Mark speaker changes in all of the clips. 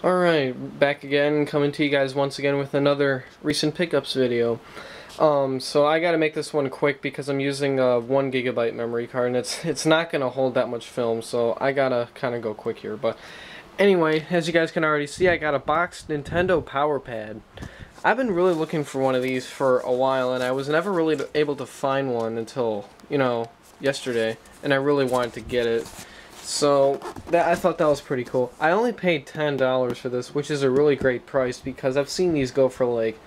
Speaker 1: Alright, back again, coming to you guys once again with another recent pickups video. So I gotta make this one quick because I'm using a 1 GB memory card and it's not gonna hold that much film, so I gotta kinda go quick here. But anyway, as you guys can already see, I got a boxed Nintendo Power Pad. I've been really looking for one of these for a while, and I was never really able to find one until, yesterday, and I really wanted to get it. So I thought that was pretty cool. I only paid $10 for this, which is a really great price because I've seen these go for like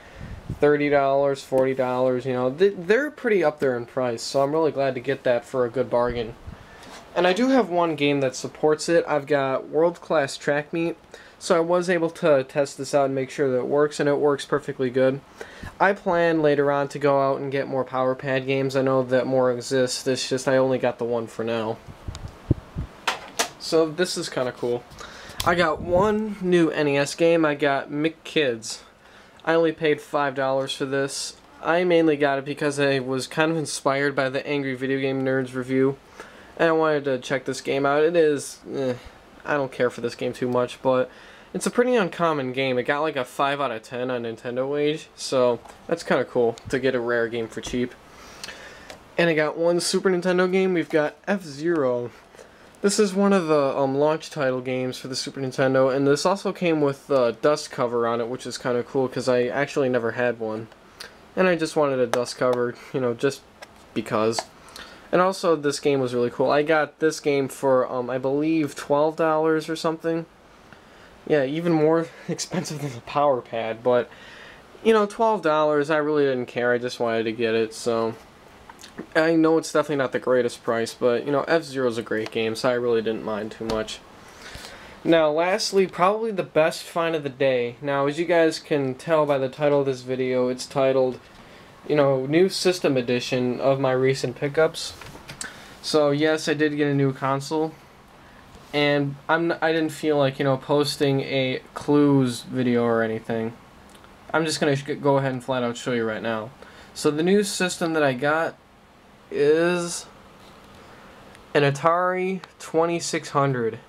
Speaker 1: $30, $40, they're pretty up there in price, so I'm really glad to get that for a good bargain. And I do have one game that supports it. I've got World Class Track Meet, so I was able to test this out and make sure that it works, and it works perfectly good. I plan later on to go out and get more Power Pad games. I know that more exist, it's just I only got the one for now. So this is kind of cool. I got one new NES game. I got McKids. I only paid $5 for this. I mainly got it because I was kind of inspired by the Angry Video Game Nerds review, and I wanted to check this game out. It is, I don't care for this game too much, but it's a pretty uncommon game. It got like a 5 out of 10 on Nintendo Age, so that's kind of cool to get a rare game for cheap. And I got one Super Nintendo game. We've got F-Zero. This is one of the launch title games for the Super Nintendo, and this also came with the dust cover on it, which is kind of cool because I actually never had one. And I just wanted a dust cover, just because. And also, this game was really cool. I got this game for, I believe, $12 or something. Yeah, even more expensive than the Power Pad, but, $12, I really didn't care. I just wanted to get it, so I know it's definitely not the greatest price, but, F-Zero is a great game, so I really didn't mind too much. Now, lastly, probably the best find of the day. Now, as you guys can tell by the title of this video, it's titled, New System Edition of my recent pickups. So, yes, I did get a new console, and I didn't feel like, posting a clues video or anything. I'm just going to go ahead and flat out show you right now. So, the new system that I got is an Atari 2600.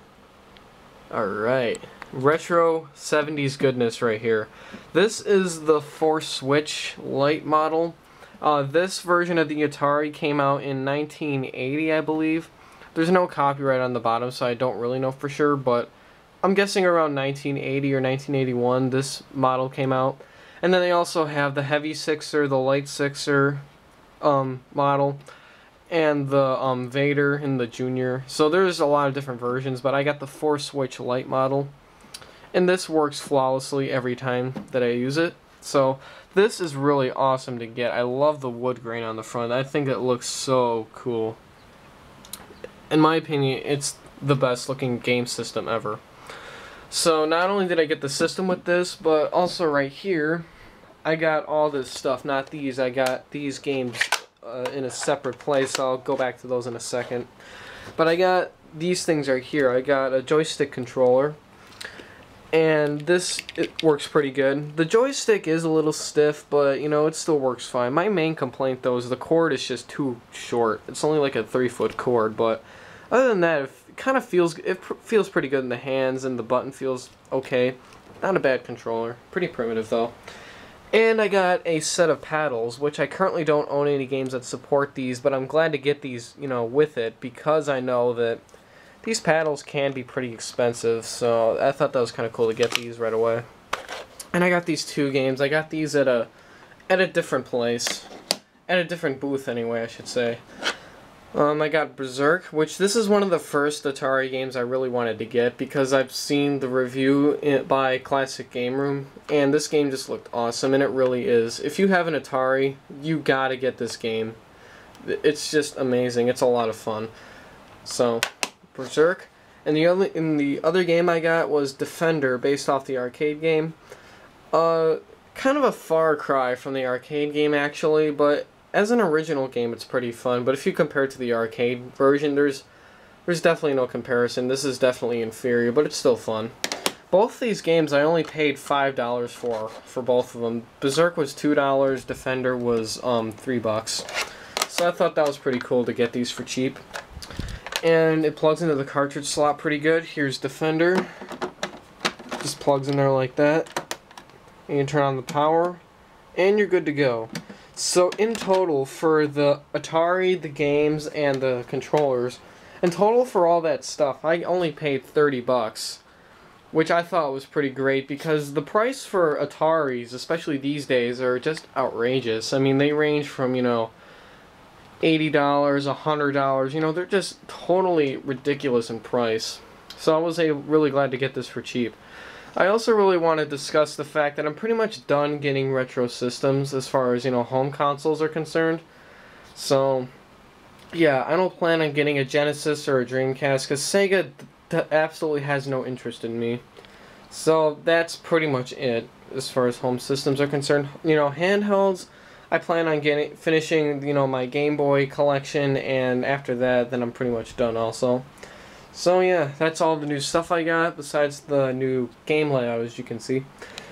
Speaker 1: Alright, retro 70s goodness right here. This is the 4-switch light model. This version of the Atari came out in 1980, I believe. There's no copyright on the bottom, so I don't really know for sure, but I'm guessing around 1980 or 1981 this model came out. And then they also have the Heavy Sixer, the Light Sixer model, and the Vader and the Junior. So there's a lot of different versions, but I got the 4-switch light model, and this works flawlessly every time that I use it. So this is really awesome to get. I love the wood grain on the front. I think it looks so cool. In my opinion, it's the best looking game system ever. So not only did I get the system with this, but also right here I got all this stuff, not these. I got these games in a separate place. I'll go back to those in a second. But I got these things right here. I got a joystick controller, and it works pretty good. The joystick is a little stiff, but it still works fine. My main complaint though is the cord is just too short. It's only like a 3-foot cord, but other than that, it feels pretty good in the hands, and the button feels okay. Not a bad controller. Pretty primitive though. And I got a set of paddles, which I currently don't own any games that support these, but I'm glad to get these, with it, because I know that these paddles can be pretty expensive, so I thought that was kind of cool to get these right away. And I got these 2 games. I got these at a different place. At a different booth, anyway, I should say. I got Berserk, which this is one of the first Atari games I really wanted to get because I've seen the review by Classic Game Room, and this game just looked awesome, and it really is. If you have an Atari, you gotta get this game. It's just amazing. It's a lot of fun. So, Berserk. And the other game I got was Defender, based off the arcade game. Kind of a far cry from the arcade game, actually, but as an original game, it's pretty fun, but if you compare it to the arcade version, there's definitely no comparison. This is definitely inferior, but it's still fun. Both these games I only paid $5 for both of them. Berserk was $2, Defender was $3. So I thought that was pretty cool to get these for cheap. and it plugs into the cartridge slot pretty good. Here's Defender. Just plugs in there like that. You can turn on the power, and you're good to go. So in total, for the Atari, the games, and the controllers, in total for all that stuff, I only paid $30, which I thought was pretty great because the price for Ataris, especially these days, are just outrageous. I mean, they range from, you know, $80, $100, you know, they're just totally ridiculous in price. So I was really glad to get this for cheap. I also really want to discuss the fact that I'm pretty much done getting retro systems as far as, you know, home consoles are concerned. So, yeah, I don't plan on getting a Genesis or a Dreamcast because Sega absolutely has no interest in me. So that's pretty much it as far as home systems are concerned. You know, handhelds, I plan on finishing, you know, my Game Boy collection, and after that, then I'm pretty much done also. So yeah, that's all the new stuff I got, besides the new game layout, as you can see.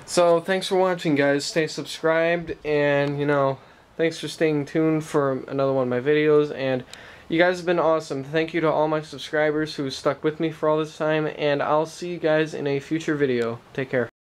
Speaker 1: So thanks for watching, guys. Stay subscribed, and, you know, thanks for staying tuned for another one of my videos, and you guys have been awesome. Thank you to all my subscribers who stuck with me for all this time, and I'll see you guys in a future video. Take care.